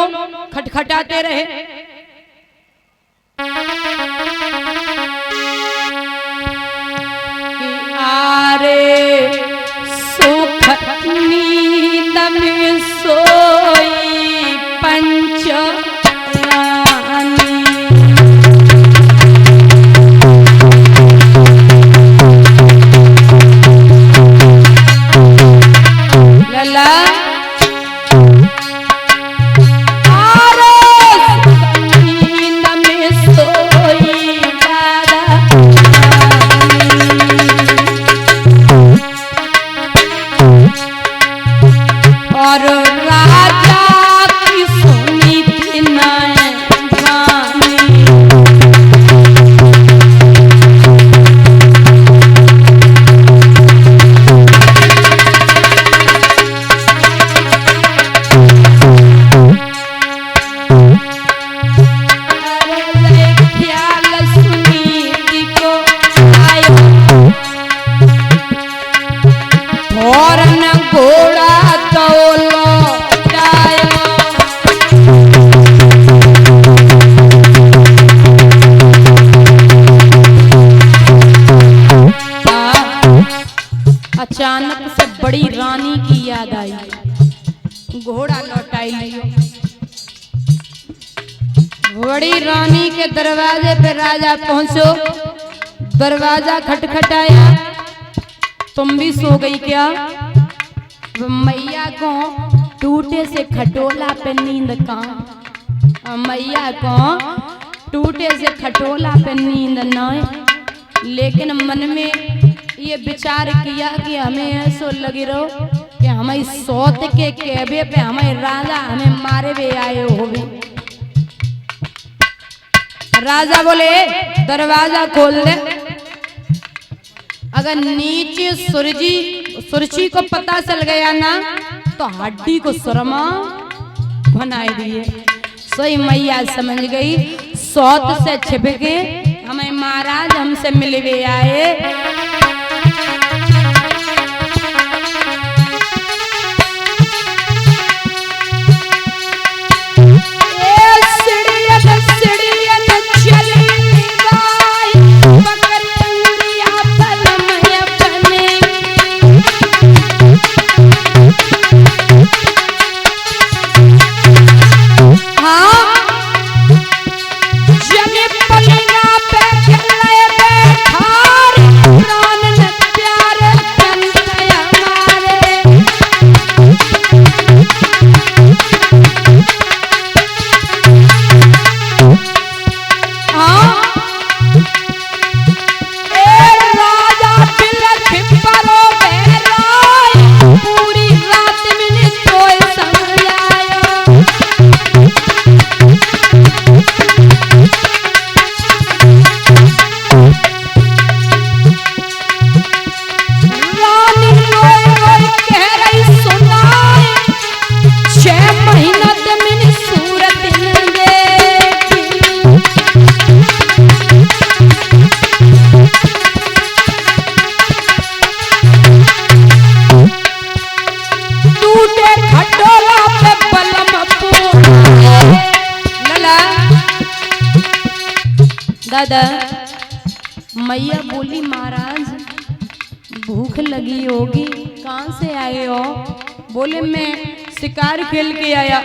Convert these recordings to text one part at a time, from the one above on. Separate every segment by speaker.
Speaker 1: दोनों खटखटाते रहे। आरे सुख नींद में सोई पंच रानी। लला और राजा की सुनी थी नैनी। ख्याल सुनीति को आयो और न घोड़ा अचानक से बड़ी रानी की याद आई। घोड़ा लौटाई लियो। बड़ी रानी के दरवाजे पे राजा पहुंचो। दरवाजा खटखटाया। तुम भी सो गई क्या? मैया को टूटे से खटोला पे नींद का। मैया को टूटे से खटोला पे नींद न, लेकिन मन में ये विचार किया कि हमें ऐसो लगी रहो कि हमें सौत के कहबे पे हमें राजा हमें मारे भी आए हो भी। राजा बोले दरवाजा खोल दे। अगर नीचे सुरजी को पता चल गया ना तो हड्डी को सुरमा बनाए दिए। सोई मैया समझ गई सौत से छिप के हमें महाराज हमसे मिलवे आए। दादा मैया बोली महाराज भूख लगी होगी, कहाँ से आए हो? बोले मैं शिकार खेल के आया।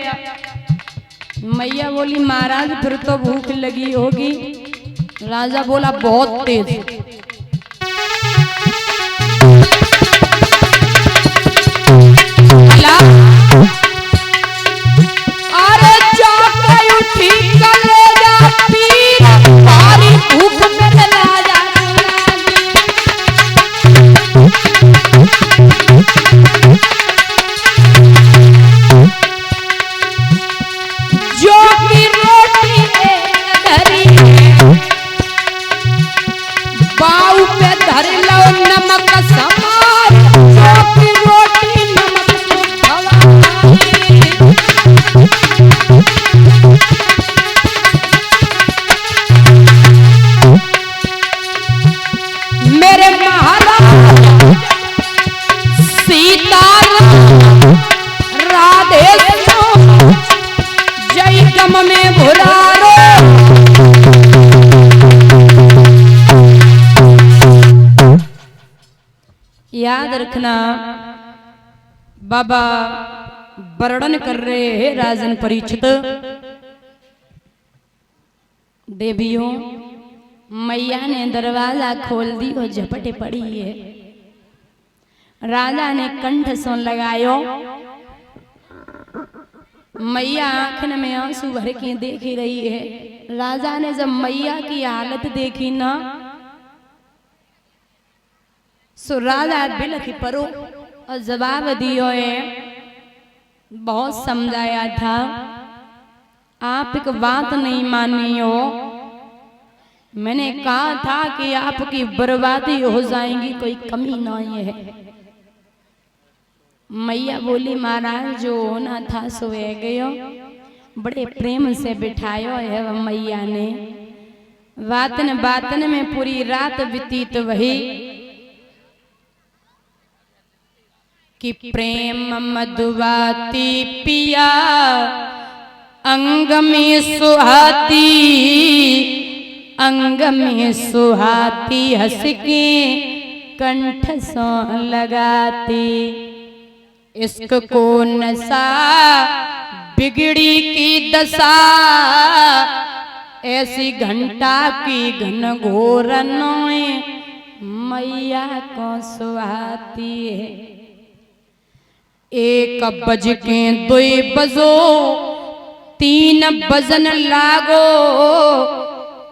Speaker 1: मैया बोली महाराज फिर तो भूख लगी होगी। राजा बोला बहुत तेज। अरे जाके उठी कलेजा पीर भारी भूख में राजा जो की रोटी धरी बाऊ पे धर लो नमक समार, जो की रोटी नमक से खवा घुरारो। याद रखना बाबा वर्णन कर रहे हैं राजन परीक्षित। देवियों मैया ने दरवाजा खोल दी और झपटे पड़ी है। राजा ने कंठ सुन लगायो। मैया आंखन में आंसू भर के देख रही है। राजा ने जब मैया की हालत देखी ना, सो राजा बिलख परो और जवाब दियो है। बहुत समझाया था, आप एक बात नहीं मानी हो। मैंने कहा था कि आपकी बर्बादी हो जाएगी, कोई कमी नहीं है। मैया बोली महाराज जो होना था सो है गयो। बड़े प्रेम से बिठायो है वह मैया ने। बातन बातन में पूरी रात व्यतीत वही कि प्रेम मधुवाती पिया अंग में सुहाती, अंग में सुहाती हंस के कंठ सो लगाती। इश्क को नशा बिगड़ी की दशा, ऐसी घंटा की घन घोर नोए मैया को सुहाती है। एक बज के दुई बजो, तीन बजन लागो,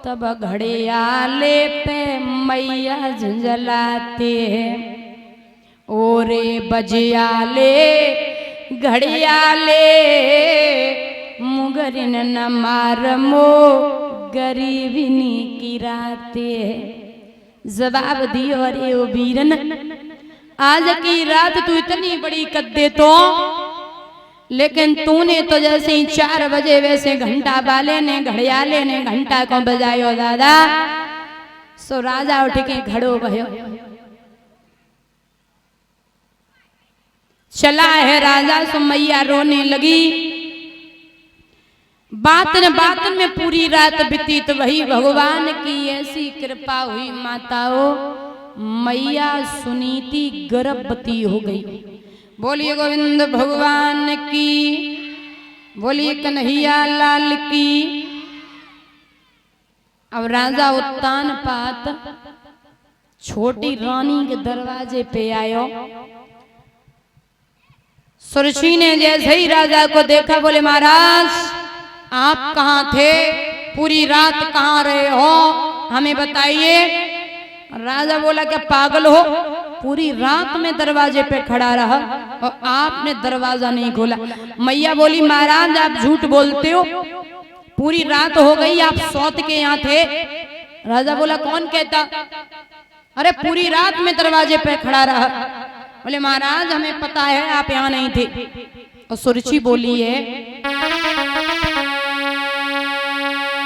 Speaker 1: तब घड़ियाले पे मैया झंझलाते हैं। ओरे बजियाले घड़ियाले, मुगरिन न मारमो गरीबिनी की राते। जवाब दियो अरे ओ वीरन, आज की रात तू इतनी बड़ी कद्दे तो, लेकिन तूने तो जैसे ही 4 बजे वैसे घंटा वाले ने घड़ियाले ने घंटा को बजायो दादा। सो राजा उठ के खड़ो भयो। चला है राजा, सो मैया रोने लगी। बातन बातन में पूरी रात बीतीत वही भगवान की ऐसी कृपा हुई माताओं, मैया सुनीति गर्भवती हो गई। बोलिए गोविंद भगवान की, बोलिए कन्हैया लाल की। अब राजा उत्तान पात छोटी रानी के दरवाजे पे आयो। सुरछी ने जैसे ही राजा को देखा बोले महाराज आप कहाँ थे, पूरी रात कहाँ रहे हो, हमें बताइए। राजा बोला क्या पागल हो, पूरी रात में दरवाजे पे खड़ा रहा और आपने दरवाजा नहीं खोला। मैया बोली महाराज आप झूठ बोलते हो, पूरी रात हो गई आप सौत के यहाँ थे। राजा बोला कौन कहता, अरे पूरी रात में दरवाजे पे खड़ा रहा। बोले महाराज हमें पता है आप यहाँ नहीं थे। और सुरछी बोली है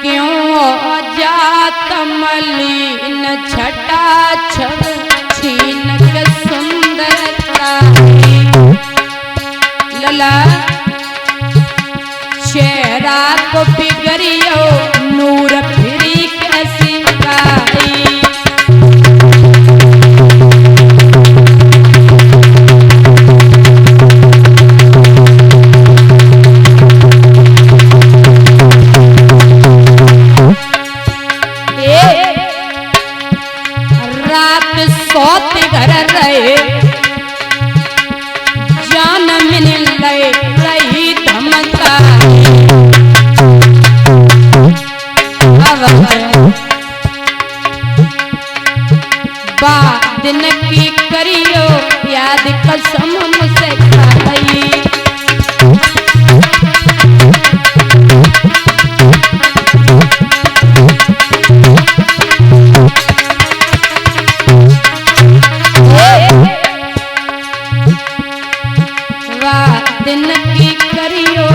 Speaker 1: क्यों जात मलिन छटा छब छीन के सुंदरता, लला चेहरा को बिगड़ियो नूर फिरी कैसी पाई। सौत घर रहे जान मिल रही धमका, दिन की करियो याद कसम मुझसे खाई। दिन की करियो